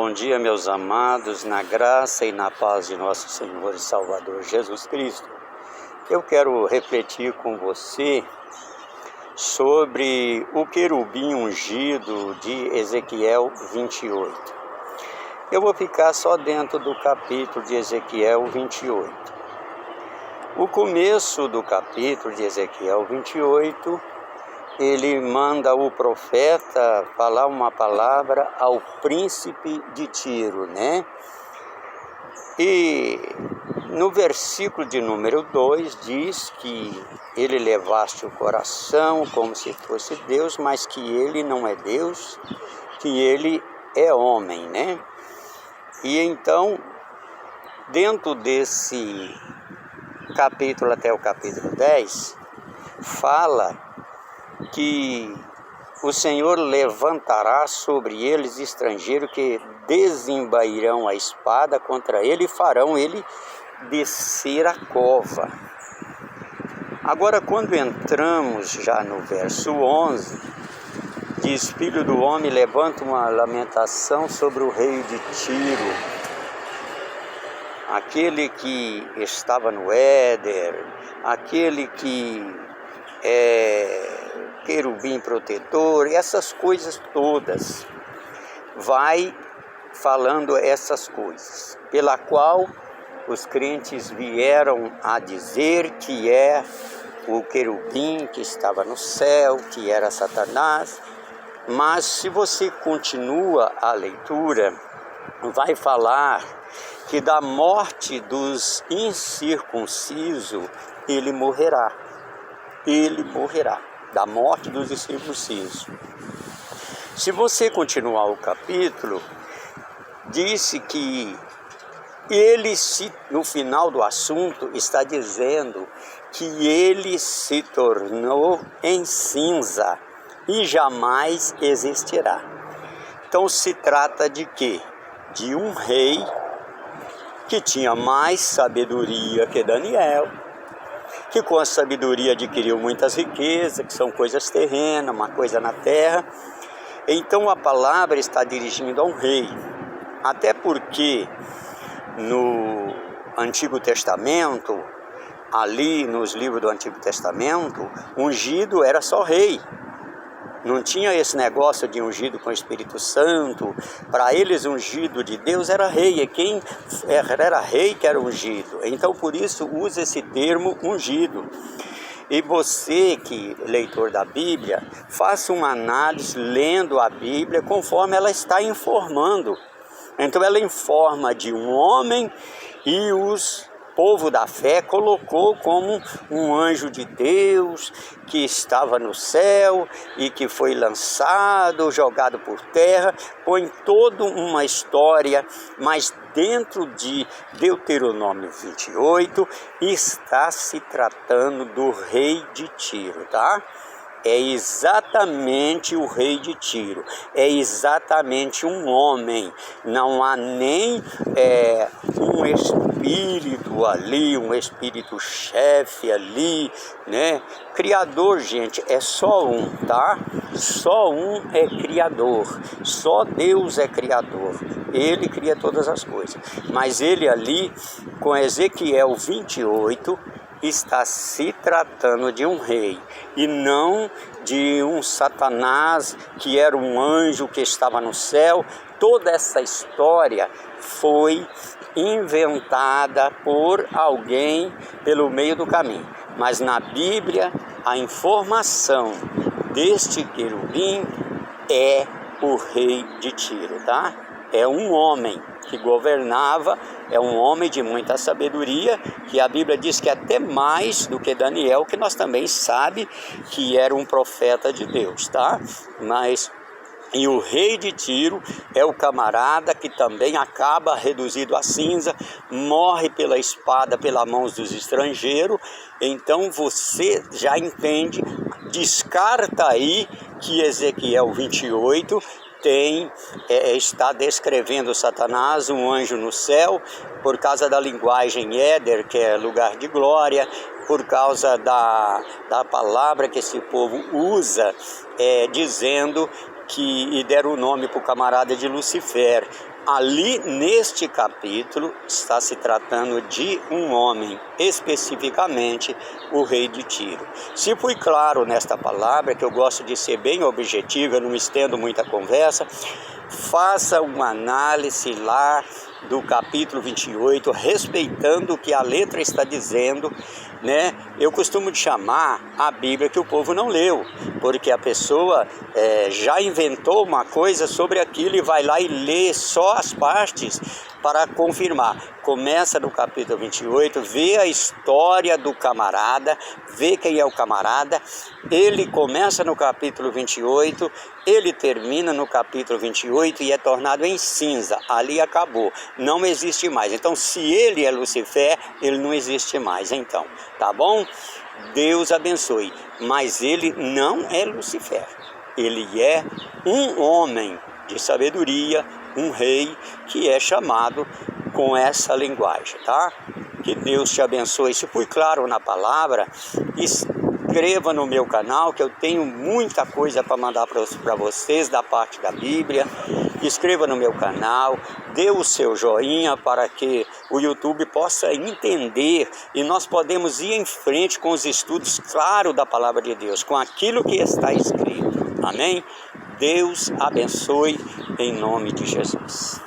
Bom dia, meus amados, na graça e na paz de nosso Senhor e Salvador Jesus Cristo. Eu quero refletir com você sobre o querubim ungido de Ezequiel 28. Eu vou ficar só dentro do capítulo de Ezequiel 28. O começo do capítulo de Ezequiel 28, ele manda o profeta falar uma palavra ao príncipe de Tiro, né? E no versículo de número 2 diz que ele levaste o coração como se fosse Deus, mas que ele não é Deus, que ele é homem, né? E então, dentro desse capítulo até o capítulo 10, fala que o Senhor levantará sobre eles estrangeiros que desembairão a espada contra ele e farão ele descer a cova. Agora, quando entramos já no verso 11, diz: Filho do homem, levanta uma lamentação sobre o rei de Tiro, aquele que estava no Éder, aquele que querubim protetor, essas coisas todas. Vai falando essas coisas, pela qual os crentes vieram a dizer que é o querubim que estava no céu, que era Satanás. Mas se você continua a leitura, vai falar que da morte dos incircuncisos ele morrerá. Ele morrerá, da morte dos incircuncisos. Se você continuar o capítulo, disse que ele no final do assunto, está dizendo que ele se tornou em cinza e jamais existirá. Então se trata de quê? De um rei que tinha mais sabedoria que Daniel, que com a sabedoria adquiriu muitas riquezas, que são coisas terrenas, uma coisa na terra. Então a palavra está dirigindo a um rei, até porque no Antigo Testamento, ali nos livros do Antigo Testamento, ungido era só rei. Não tinha esse negócio de ungido com o Espírito Santo. Para eles, ungido de Deus era rei, e quem era rei que era ungido. Então, por isso, usa esse termo ungido. E você, que é leitor da Bíblia, faça uma análise lendo a Bíblia conforme ela está informando. Então, ela informa de um homem e os povo da fé colocou como um anjo de Deus que estava no céu e que foi lançado, jogado por terra. Põe toda uma história, mas dentro de Deuteronômio 28 está se tratando do rei de Tiro, tá? É exatamente o rei de Tiro, é exatamente um homem, não há nem um espírito ali, um espírito chefe ali, né? Criador, gente, é só um, tá? Só um é criador, só Deus é criador, ele cria todas as coisas, mas ele ali, com Ezequiel 28, está se tratando de um rei e não de um Satanás que era um anjo que estava no céu. Toda essa história foi inventada por alguém pelo meio do caminho, mas na Bíblia a informação deste querubim é o rei de Tiro, tá? É um homem que governava, é um homem de muita sabedoria, que a Bíblia diz que até mais do que Daniel, que nós também sabe que era um profeta de Deus, tá? E o rei de Tiro é o camarada que também acaba reduzido a cinza, morre pela espada, pelas mãos dos estrangeiros. Então você já entende, descarta aí que Ezequiel 28 está descrevendo Satanás, um anjo no céu, por causa da linguagem Éder, que é lugar de glória, por causa da palavra que esse povo usa, dizendo e deram o nome para o camarada de Lucifer. Ali neste capítulo está se tratando de um homem, especificamente o rei de Tiro. Se fui claro nesta palavra, que eu gosto de ser bem objetivo, eu não estendo muita conversa, faça uma análise lá do capítulo 28, respeitando o que a letra está dizendo, né? Eu costumo chamar a Bíblia que o povo não leu, porque a pessoa já inventou uma coisa sobre aquilo e vai lá e lê só as partes para confirmar. Começa no capítulo 28, vê a história do camarada, vê quem é o camarada, ele começa no capítulo 28, ele termina no capítulo 28 e é tornado em cinza, ali acabou, não existe mais. Então, se ele é Lucifer, ele não existe mais, então, tá bom? Deus abençoe, mas ele não é Lucifer, ele é um homem de sabedoria, um rei que é chamado com essa linguagem, tá? Que Deus te abençoe. Se fui claro na palavra, inscreva no meu canal, que eu tenho muita coisa para mandar para vocês da parte da Bíblia. Inscreva no meu canal, dê o seu joinha para que o YouTube possa entender e nós podemos ir em frente com os estudos claros da palavra de Deus, com aquilo que está escrito. Amém? Deus abençoe em nome de Jesus.